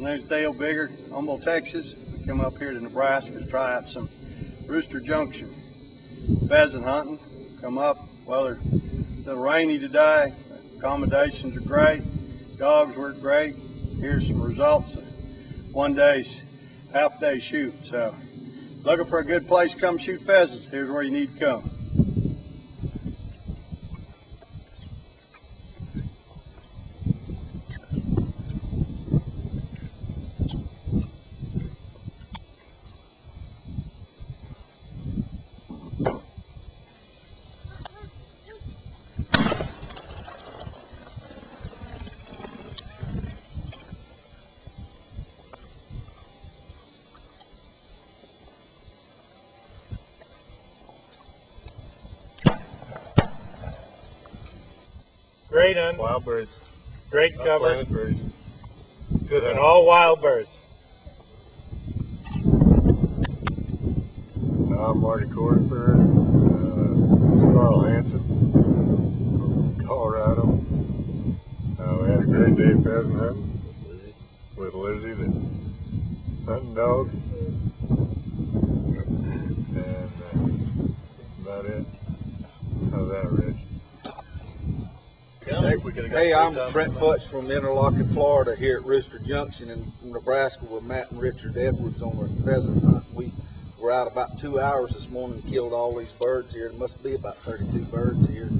My name's Dale Bigger, Humboldt, Texas. Come up here to Nebraska to try out some Rooster Junction pheasant hunting. Come up, well, it's a little rainy today. Accommodations are great. Dogs work great. Here's some results of one day's, half day shoot. So, looking for a good place to come shoot pheasants, here's where you need to come. Great hunt. Wild birds. Great cover. Upland birds. Good And hunt. all wild birds. I'm Marty Cornsberg, Carl Hansen from Colorado. We had a great day pheasant hunting with Lizzie, the hunting dog. And that's about it. How's that, Rich? Hey, I'm Brent Futch from Interlochen, Florida, here at Rooster Junction in Nebraska with Matt and Richard Edwards on our pheasant hunt. We were out about 2 hours this morning and killed all these birds here. There must be about 32 birds here.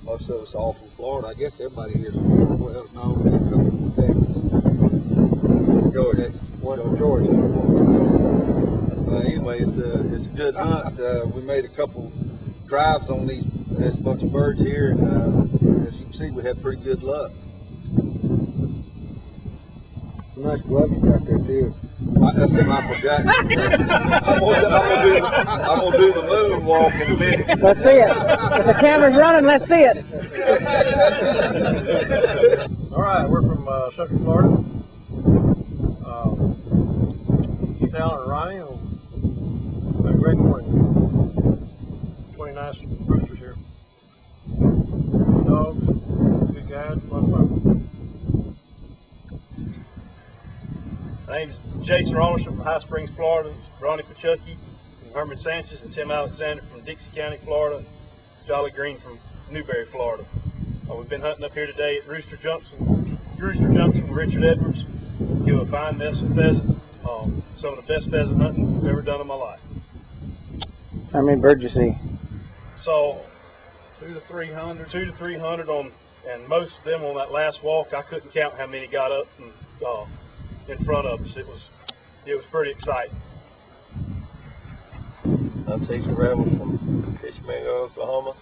Most of us all from Florida. I guess everybody here is from Florida. Well, no, we're coming from Texas. Go ahead. One from Georgia. Anyway, it's a good hunt. We made a couple drives on this bunch of birds here, and as you can see, we had pretty good luck. Nice glove you got there, too. That's in Michael Jackson. I'm gonna do the moonwalk in a minute. Let's see it. If the camera's running, let's see it. All right, we're from Central Florida. Keith, Alan, and Ronnie. Had a great morning. 20 nice roosters here. Dogs, good guys, a lot of fun. My name's Jason Rollinson from High Springs, Florida. Ronnie Pachucky, Herman Sanchez, and Tim Alexander from Dixie County, Florida. Jolly Green from Newberry, Florida. We've been hunting up here today at Rooster Junction with Richard Edwards. Killed a fine mess of pheasant. Some of the best pheasant hunting I've ever done in my life. How many birds you see? So 200 to 300. 200 to 300 on, and most of them on that last walk. I couldn't count how many got up and in front of us. It was pretty exciting. I'm Cecil Rebels from Fishmango, Oklahoma.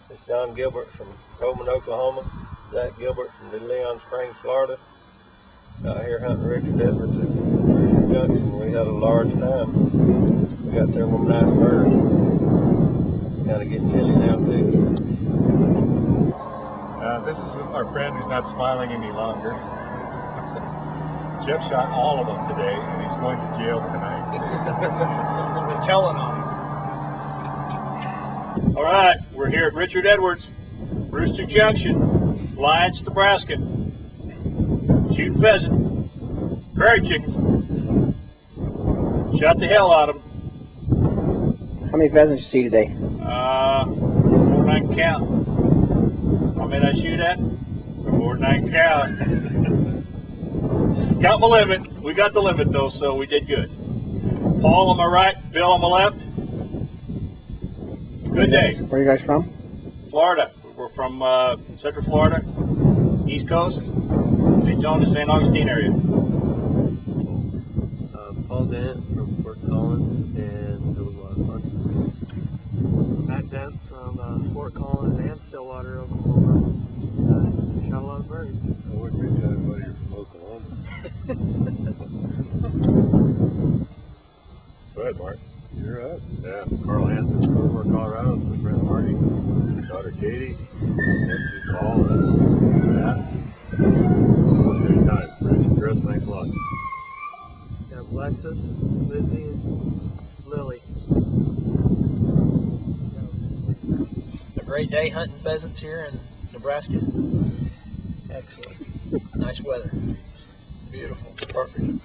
It's Don Gilbert from Coleman, Oklahoma. Zach Gilbert from De Leon Springs, Florida. Out here hunting Richard Edwards at Rooster Junction. We had a large time. We got several nice birds. Kind of getting chilly now too. This is our friend who's not smiling any longer. Jeff shot all of them today, and he's going to jail tonight. We're telling on them. All right, we're here at Richard Edwards, Rooster Junction, Lyons, Nebraska. Shooting pheasant, prairie chickens. Shot the hell out of them. How many pheasants you see today? More than I can count. How many I shoot at? More than I can count. Got my limit. We got the limit though, so we did good. Paul on my right, Bill on my left. Good day. Where are you guys from? Florida. We're from Central Florida, East Coast, Daytona, St. Augustine area. Paul Dent from Fort Collins, and it was a lot of fun. Matt Dent from Fort Collins and Stillwater, Oklahoma. Shot a lot of birds. I wouldn't be telling anybody you're from Oklahoma. Go ahead, Mark. You're up. Yeah, Carl Hansen from Livermore, Colorado. It's my friend Marty, daughter Katie, nephew Paul, and Matt. Good time. Rich, Chris, thanks a lot. Got Alexis, Lizzie, and Lily. A great day hunting pheasants here in Nebraska. Excellent. Nice weather. Beautiful. Perfect.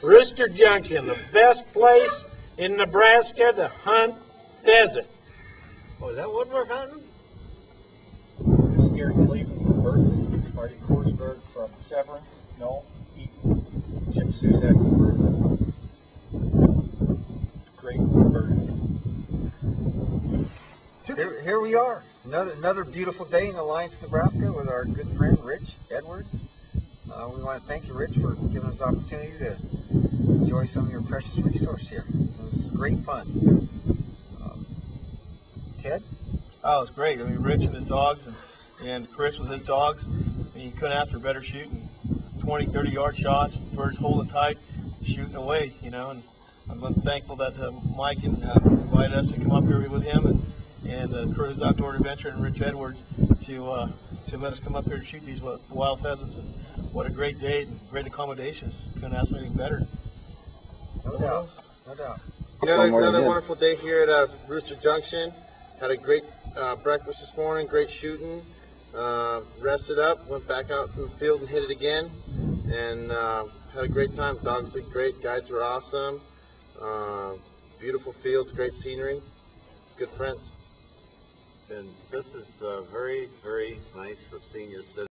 Rooster Junction, the best place in Nebraska to hunt pheasant. Oh, is that what we're hunting? This is Gary Cleveland, Berkeley, Marty Korsberg from Severance, Knoll, Eaton, Jim Suzak from Berkeley. Great bird. Here we are, another beautiful day in Alliance, Nebraska with our good friend Rich Edwards. We want to thank you, Rich, for giving us the opportunity to enjoy some of your precious resource here. It was great fun. Ted? Oh, it was great. I mean, Rich and his dogs and Chris with his dogs. I mean, you couldn't ask for better shooting. 20, 30-yard shots, birds holding tight, shooting away, you know. And I'm thankful that Mike invited us to come up here with him and Crew's Outdoor Adventure and Rich Edwards to let us come up here to shoot these wild pheasants. And what a great day and great accommodations. Couldn't ask for anything better. No doubt, no doubt. Another wonderful day here at Rooster Junction. Had a great breakfast this morning, great shooting. Rested up, went back out in the field and hit it again, and had a great time. Dogs did great, guides were awesome. Beautiful fields, great scenery, good friends. And this is very, very nice for senior citizens.